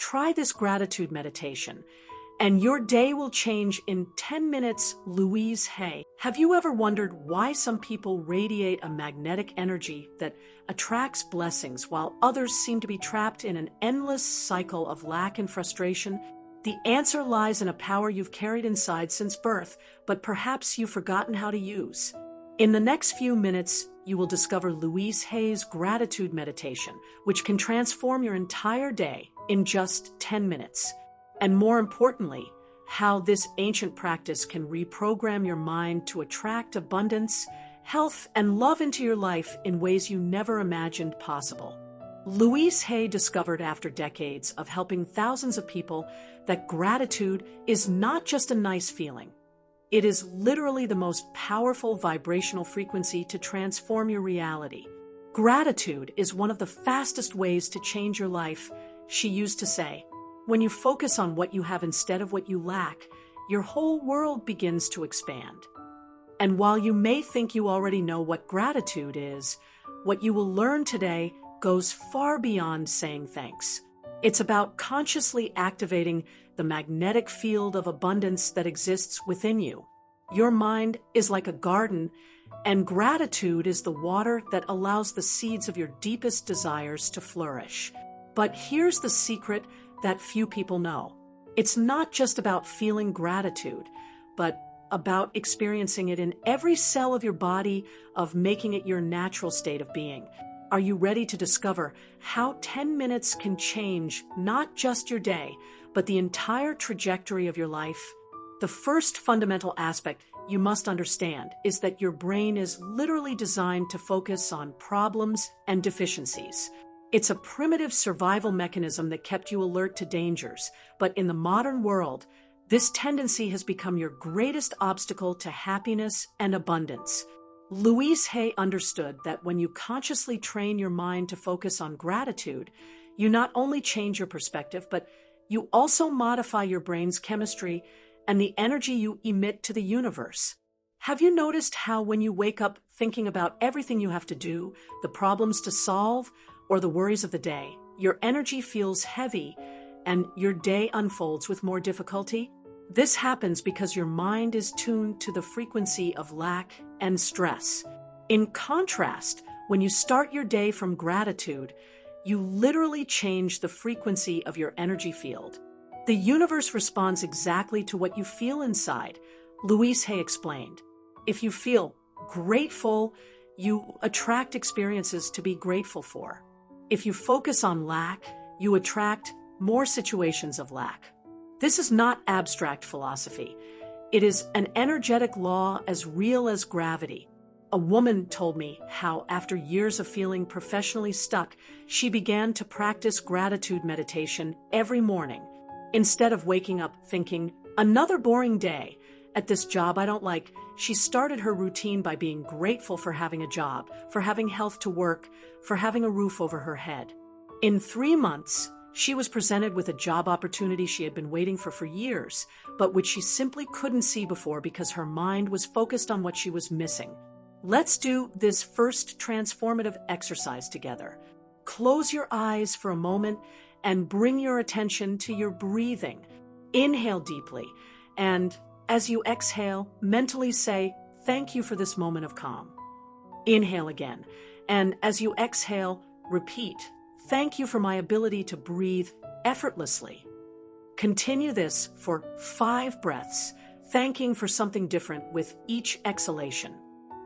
try this gratitude meditation, and your day will change in 10 minutes. Louise Hay. Have you ever wondered why some people radiate a magnetic energy that attracts blessings while others seem to be trapped in an endless cycle of lack and frustration? The answer lies in a power you've carried inside since birth, but perhaps you've forgotten how to use. In the next few minutes, you will discover Louise Hay's gratitude meditation, which can transform your entire day in just 10 minutes. And more importantly, how this ancient practice can reprogram your mind to attract abundance, health, and love into your life in ways you never imagined possible. Louise Hay discovered after decades of helping thousands of people that gratitude is not just a nice feeling. It is literally the most powerful vibrational frequency to transform your reality. Gratitude is one of the fastest ways to change your life, she used to say. When you focus on what you have instead of what you lack, your whole world begins to expand. And while you may think you already know what gratitude is, what you will learn today goes far beyond saying thanks. It's about consciously activating the magnetic field of abundance that exists within you. Your mind is like a garden, and gratitude is the water that allows the seeds of your deepest desires to flourish. But here's the secret that few people know. It's not just about feeling gratitude, but about experiencing it in every cell of your body, of making it your natural state of being. Are you ready to discover how 10 minutes can change not just your day, but the entire trajectory of your life? The first fundamental aspect you must understand is that your brain is literally designed to focus on problems and deficiencies. It's a primitive survival mechanism that kept you alert to dangers, but in the modern world, this tendency has become your greatest obstacle to happiness and abundance. Louise Hay understood that when you consciously train your mind to focus on gratitude, you not only change your perspective, but you also modify your brain's chemistry and the energy you emit to the universe. Have you noticed how when you wake up thinking about everything you have to do, the problems to solve, or the worries of the day, your energy feels heavy and your day unfolds with more difficulty? This happens because your mind is tuned to the frequency of lack and stress. In contrast, when you start your day from gratitude, you literally change the frequency of your energy field. The universe responds exactly to what you feel inside, Louise Hay explained. If you feel grateful, you attract experiences to be grateful for. If you focus on lack, you attract more situations of lack. This is not abstract philosophy. It is an energetic law as real as gravity. A woman told me how, after years of feeling professionally stuck, she began to practice gratitude meditation every morning. Instead of waking up thinking, another boring day at this job I don't like, she started her routine by being grateful for having a job, for having health to work, for having a roof over her head. In 3 months, she was presented with a job opportunity she had been waiting for years, but which she simply couldn't see before because her mind was focused on what she was missing. Let's do this first transformative exercise together. Close your eyes for a moment and bring your attention to your breathing. Inhale deeply, and as you exhale, mentally say, "Thank you for this moment of calm." Inhale again, and as you exhale, repeat, "Thank you for my ability to breathe effortlessly." Continue this for 5 breaths, thanking for something different with each exhalation.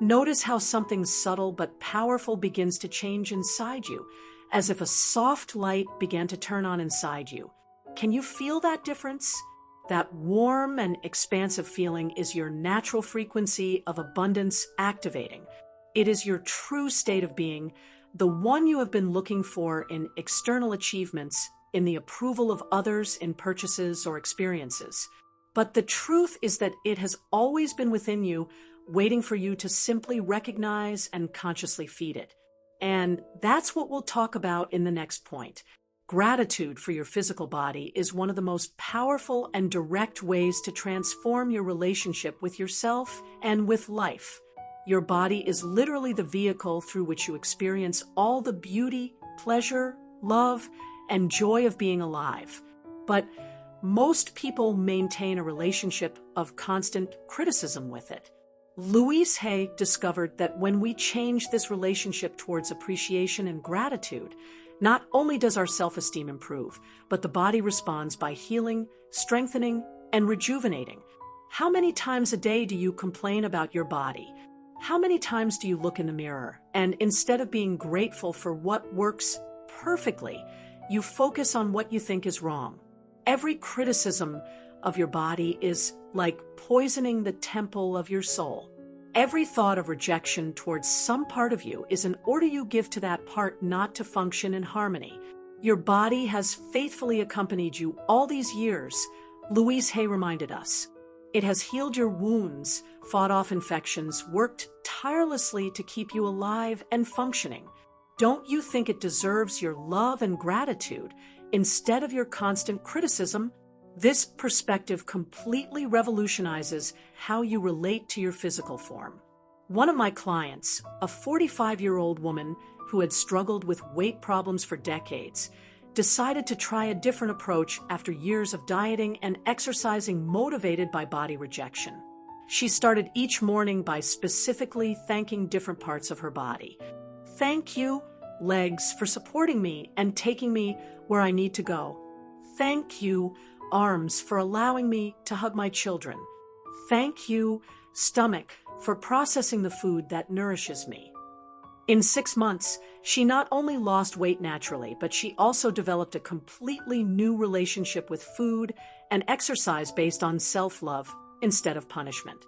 Notice how something subtle but powerful begins to change inside you, as if a soft light began to turn on inside you. Can you feel that difference? That warm and expansive feeling is your natural frequency of abundance activating. It is your true state of being, the one you have been looking for in external achievements, in the approval of others, in purchases or experiences. But the truth is that it has always been within you, waiting for you to simply recognize and consciously feed it. And that's what we'll talk about in the next point. Gratitude for your physical body is one of the most powerful and direct ways to transform your relationship with yourself and with life. Your body is literally the vehicle through which you experience all the beauty, pleasure, love, and joy of being alive. But most people maintain a relationship of constant criticism with it. Louise Hay discovered that when we change this relationship towards appreciation and gratitude, not only does our self-esteem improve, but the body responds by healing, strengthening, and rejuvenating. How many times a day do you complain about your body? How many times do you look in the mirror and instead of being grateful for what works perfectly, you focus on what you think is wrong? Every criticism of your body is like poisoning the temple of your soul. Every thought of rejection towards some part of you is an order you give to that part not to function in harmony. Your body has faithfully accompanied you all these years, Louise Hay reminded us. It has healed your wounds, fought off infections, worked tirelessly to keep you alive and functioning. Don't you think it deserves your love and gratitude instead of your constant criticism? This perspective completely revolutionizes how you relate to your physical form. One of my clients, a 45-year-old woman who had struggled with weight problems for decades, decided to try a different approach after years of dieting and exercising motivated by body rejection. She started each morning by specifically thanking different parts of her body. Thank you, legs, for supporting me and taking me where I need to go. Thank you, arms, for allowing me to hug my children. Thank you, stomach, for processing the food that nourishes me. In 6 months, she not only lost weight naturally, but she also developed a completely new relationship with food and exercise based on self-love instead of punishment.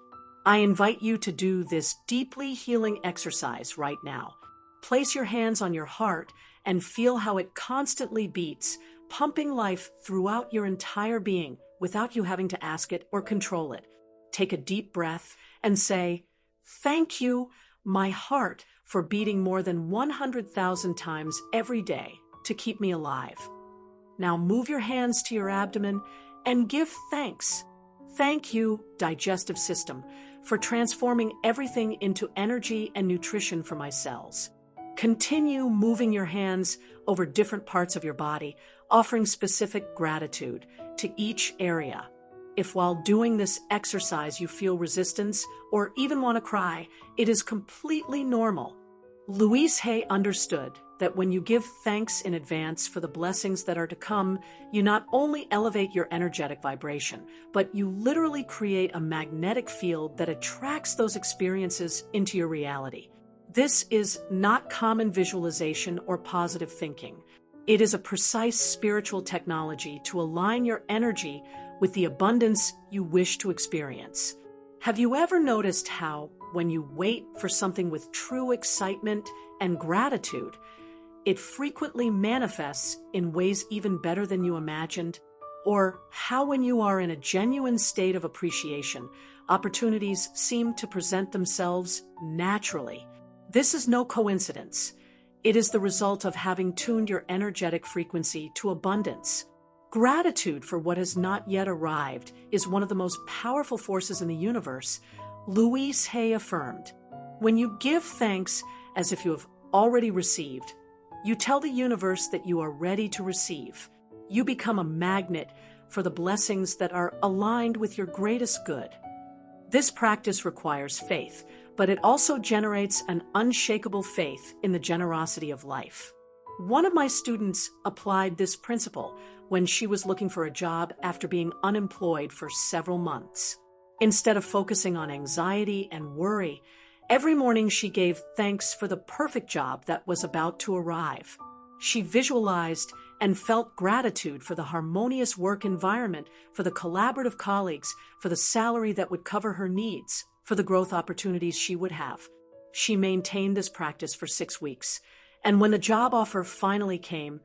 I invite you to do this deeply healing exercise right now. Place your hands on your heart and feel how it constantly beats, pumping life throughout your entire being without you having to ask it or control it. Take a deep breath and say, "Thank you, my heart, for beating more than 100,000 times every day to keep me alive." Now move your hands to your abdomen and give thanks. Thank you, digestive system, for transforming everything into energy and nutrition for my cells. Continue moving your hands over different parts of your body, offering specific gratitude to each area. If while doing this exercise you feel resistance or even want to cry, it is completely normal. Louise Hay understood that when you give thanks in advance for the blessings that are to come, you not only elevate your energetic vibration, but you literally create a magnetic field that attracts those experiences into your reality. This is not common visualization or positive thinking. It is a precise spiritual technology to align your energy with the abundance you wish to experience. Have you ever noticed how, when you wait for something with true excitement and gratitude, it frequently manifests in ways even better than you imagined? Or how, when you are in a genuine state of appreciation, opportunities seem to present themselves naturally? This is no coincidence. It is the result of having tuned your energetic frequency to abundance. Gratitude for what has not yet arrived is one of the most powerful forces in the universe, Louise Hay affirmed. When you give thanks as if you have already received, you tell the universe that you are ready to receive. You become a magnet for the blessings that are aligned with your greatest good. This practice requires faith, but it also generates an unshakable faith in the generosity of life. One of my students applied this principle when she was looking for a job after being unemployed for several months. Instead of focusing on anxiety and worry, every morning she gave thanks for the perfect job that was about to arrive. She visualized and felt gratitude for the harmonious work environment, for the collaborative colleagues, for the salary that would cover her needs, for the growth opportunities she would have. She maintained this practice for 6 weeks, and when the job offer finally came,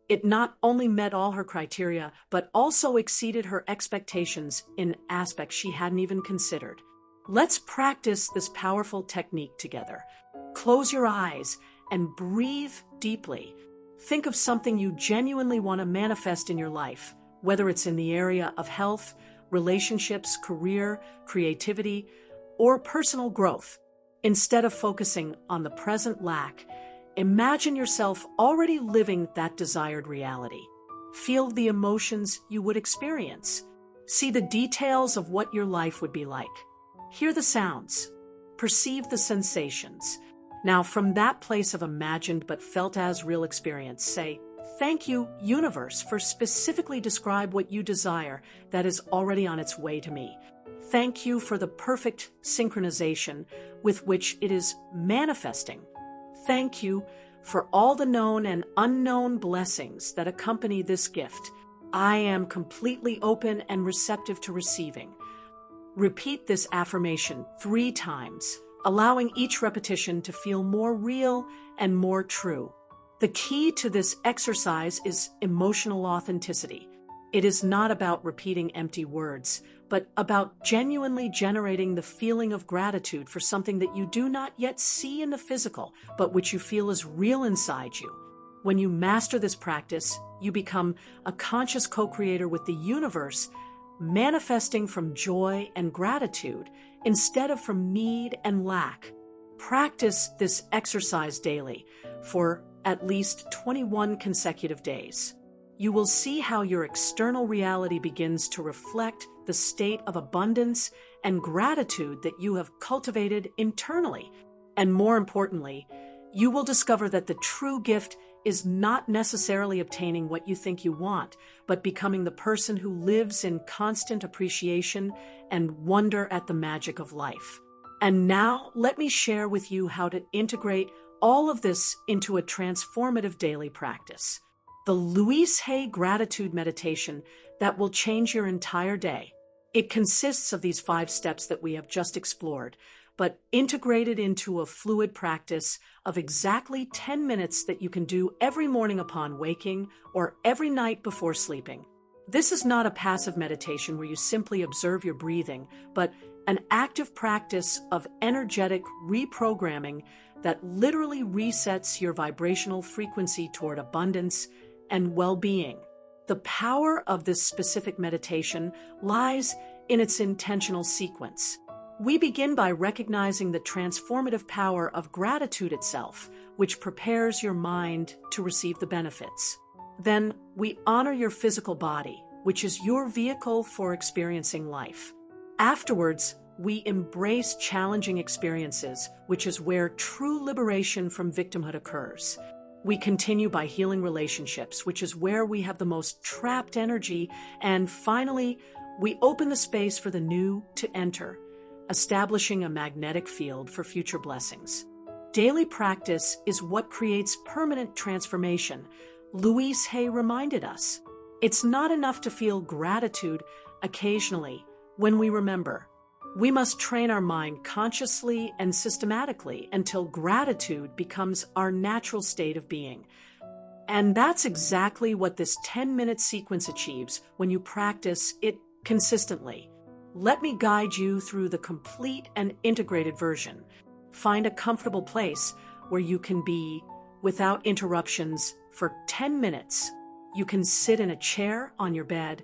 it not only met all her criteria, but also exceeded her expectations in aspects she hadn't even considered. Let's practice this powerful technique together. Close your eyes and breathe deeply. Think of something you genuinely want to manifest in your life, whether it's in the area of health, relationships, career, creativity, or personal growth. Instead of focusing on the present lack, Imagine yourself already living that desired reality. Feel the emotions you would experience. See the details of what your life would be like. Hear the sounds. Perceive the sensations. Now, from that place of imagined but felt as real experience, say, "Thank you, universe, for specifically describe what you desire that is already on its way to me. Thank you for the perfect synchronization with which it is manifesting. Thank you for all the known and unknown blessings that accompany this gift. I am completely open and receptive to receiving." Repeat this affirmation 3 times, allowing each repetition to feel more real and more true. The key to this exercise is emotional authenticity. It is not about repeating empty words, but about genuinely generating the feeling of gratitude for something that you do not yet see in the physical, but which you feel is real inside you. When you master this practice, you become a conscious co-creator with the universe, manifesting from joy and gratitude instead of from need and lack. Practice this exercise daily for at least 21 consecutive days. You will see how your external reality begins to reflect the state of abundance and gratitude that you have cultivated internally. And more importantly, you will discover that the true gift is not necessarily obtaining what you think you want, but becoming the person who lives in constant appreciation and wonder at the magic of life. And now, let me share with you how to integrate all of this into a transformative daily practice. The Louise Hay gratitude meditation that will change your entire day. It consists of these 5 steps that we have just explored, but integrated into a fluid practice of exactly 10 minutes that you can do every morning upon waking or every night before sleeping. This is not a passive meditation where you simply observe your breathing, but an active practice of energetic reprogramming that literally resets your vibrational frequency toward abundance and well-being. The power of this specific meditation lies in its intentional sequence. We begin by recognizing the transformative power of gratitude itself, which prepares your mind to receive the benefits. Then we honor your physical body, which is your vehicle for experiencing life. Afterwards, we embrace challenging experiences, which is where true liberation from victimhood occurs. We continue by healing relationships, which is where we have the most trapped energy. And finally, we open the space for the new to enter, establishing a magnetic field for future blessings. Daily practice is what creates permanent transformation. Louise Hay reminded us, it's not enough to feel gratitude occasionally when we remember. We must train our mind consciously and systematically until gratitude becomes our natural state of being. And that's exactly what this 10-minute sequence achieves when you practice it consistently. Let me guide you through the complete and integrated version. Find a comfortable place where you can be without interruptions for 10 minutes. You can sit in a chair on your bed,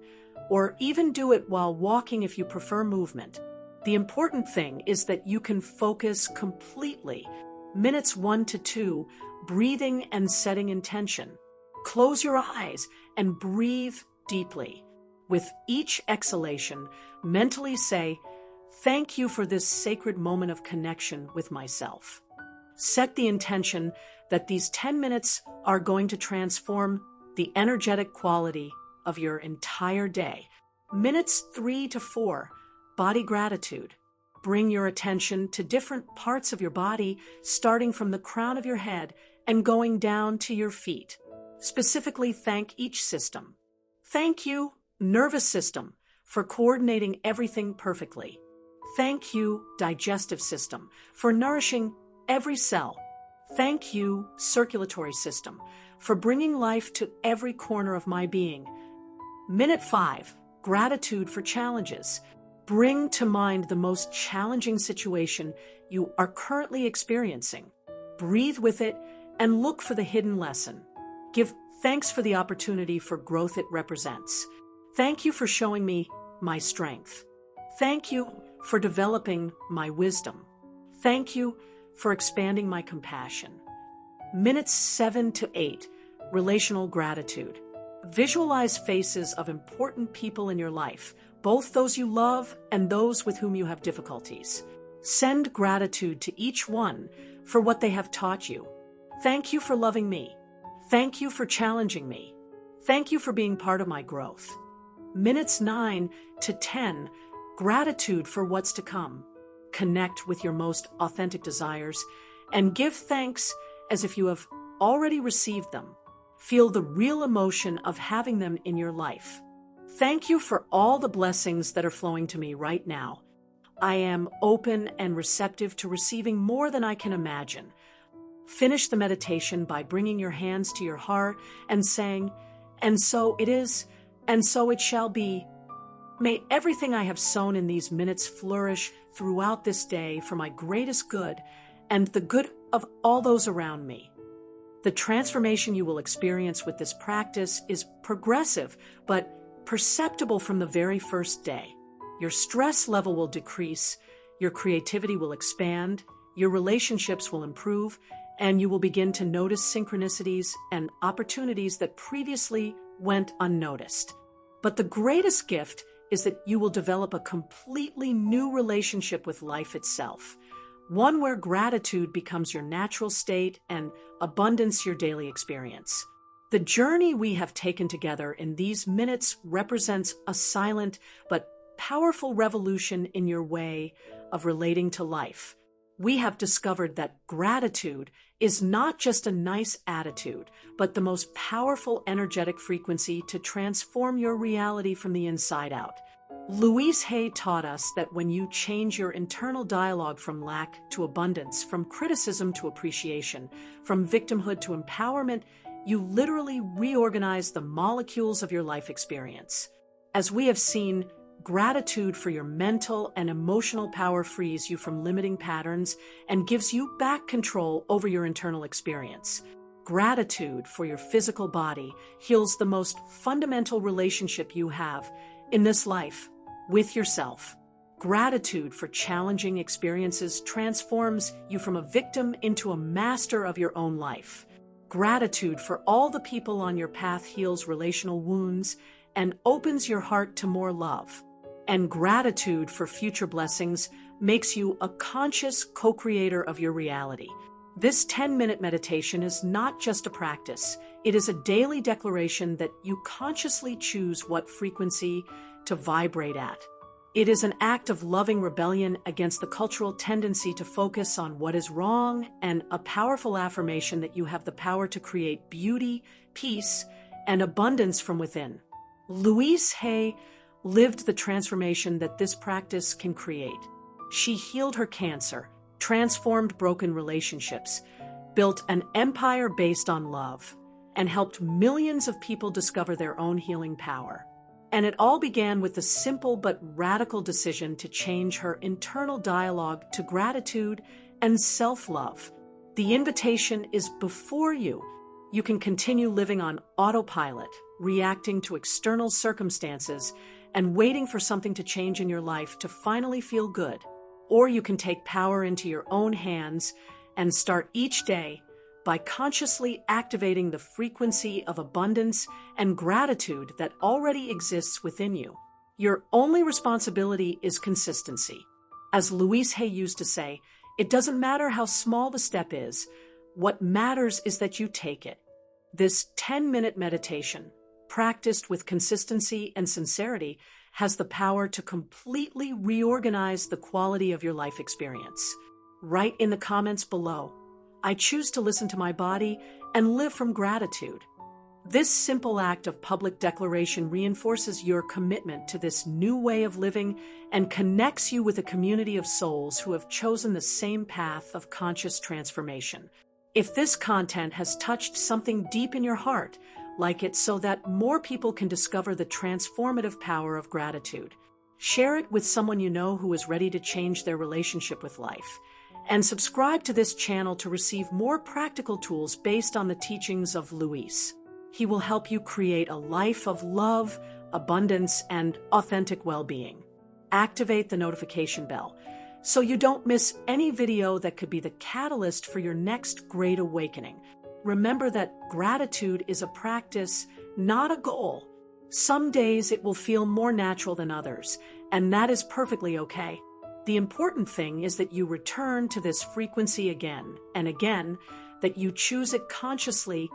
or even do it while walking if you prefer movement. The important thing is that you can focus completely. Minutes 1 to 2, breathing and setting intention. Close your eyes and breathe deeply. With each exhalation, mentally say, "Thank you for this sacred moment of connection with myself." Set the intention that these 10 minutes are going to transform the energetic quality of your entire day. Minutes 3 to 4, body gratitude. Bring your attention to different parts of your body, starting from the crown of your head and going down to your feet. Specifically, thank each system. Thank you, nervous system, for coordinating everything perfectly. Thank you, digestive system, for nourishing every cell. Thank you, circulatory system, for bringing life to every corner of my being. Minute 5, gratitude for challenges. Bring to mind the most challenging situation you are currently experiencing. Breathe with it and look for the hidden lesson. Give thanks for the opportunity for growth it represents. Thank you for showing me my strength. Thank you for developing my wisdom. Thank you for expanding my compassion. Minutes 7 to 8, relational gratitude. Visualize faces of important people in your life, both those you love and those with whom you have difficulties. Send gratitude to each one for what they have taught you. Thank you for loving me. Thank you for challenging me. Thank you for being part of my growth. Minutes 9 to 10, gratitude for what's to come. Connect with your most authentic desires and give thanks as if you have already received them. Feel the real emotion of having them in your life. Thank you for all the blessings that are flowing to me right now. I am open and receptive to receiving more than I can imagine. Finish the meditation by bringing your hands to your heart and saying, "And so it is, and so it shall be. May everything I have sown in these minutes flourish throughout this day for my greatest good and the good of all those around me." The transformation you will experience with this practice is progressive, but perceptible from the very first day. Your stress level will decrease, your creativity will expand, your relationships will improve, and you will begin to notice synchronicities and opportunities that previously went unnoticed. But the greatest gift is that you will develop a completely new relationship with life itself. One where gratitude becomes your natural state and abundance your daily experience. The journey we have taken together in these minutes represents a silent but powerful revolution in your way of relating to life. We have discovered that gratitude is not just a nice attitude, but the most powerful energetic frequency to transform your reality from the inside out. Louise Hay taught us that when you change your internal dialogue from lack to abundance, from criticism to appreciation, from victimhood to empowerment, you literally reorganize the molecules of your life experience. As we have seen, gratitude for your mental and emotional power frees you from limiting patterns and gives you back control over your internal experience. Gratitude for your physical body heals the most fundamental relationship you have in this life, with yourself. Gratitude for challenging experiences transforms you from a victim into a master of your own life. Gratitude for all the people on your path heals relational wounds and opens your heart to more love. And gratitude for future blessings makes you a conscious co-creator of your reality. This 10-minute meditation is not just a practice. It is a daily declaration that you consciously choose what frequency to vibrate at. It is an act of loving rebellion against the cultural tendency to focus on what is wrong and a powerful affirmation that you have the power to create beauty, peace, and abundance from within. Louise Hay lived the transformation that this practice can create. She healed her cancer, transformed broken relationships, built an empire based on love, and helped millions of people discover their own healing power. And it all began with the simple but radical decision to change her internal dialogue to gratitude and self-love. The invitation is before you. You can continue living on autopilot, reacting to external circumstances, and waiting for something to change in your life to finally feel good. Or you can take power into your own hands and start each day by consciously activating the frequency of abundance and gratitude that already exists within you. Your only responsibility is consistency. As Louise Hay used to say, it doesn't matter how small the step is. What matters is that you take it. This 10-minute meditation, practiced with consistency and sincerity, has the power to completely reorganize the quality of your life experience. Write in the comments below, "I choose to listen to my body and live from gratitude." This simple act of public declaration reinforces your commitment to this new way of living and connects you with a community of souls who have chosen the same path of conscious transformation. If this content has touched something deep in your heart, like it so that more people can discover the transformative power of gratitude. Share it with someone you know who is ready to change their relationship with life. And subscribe to this channel to receive more practical tools based on the teachings of Louise. He will help you create a life of love, abundance, and authentic well-being. Activate the notification bell so you don't miss any video that could be the catalyst for your next great awakening. remember that gratitude is a practice, not a goal. Some days it will feel more natural than others, and that is perfectly okay. The important thing is that you return to this frequency again and again, that you choose it consciously,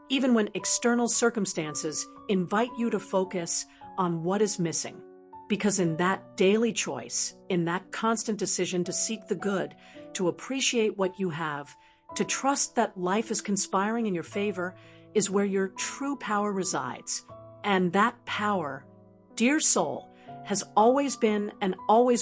even when external circumstances invite you to focus on what is missing. Because in that daily choice, in that constant decision to seek the good, to appreciate what you have, to trust that life is conspiring in your favor, is where your true power resides. And that power, dear soul, has always been and always will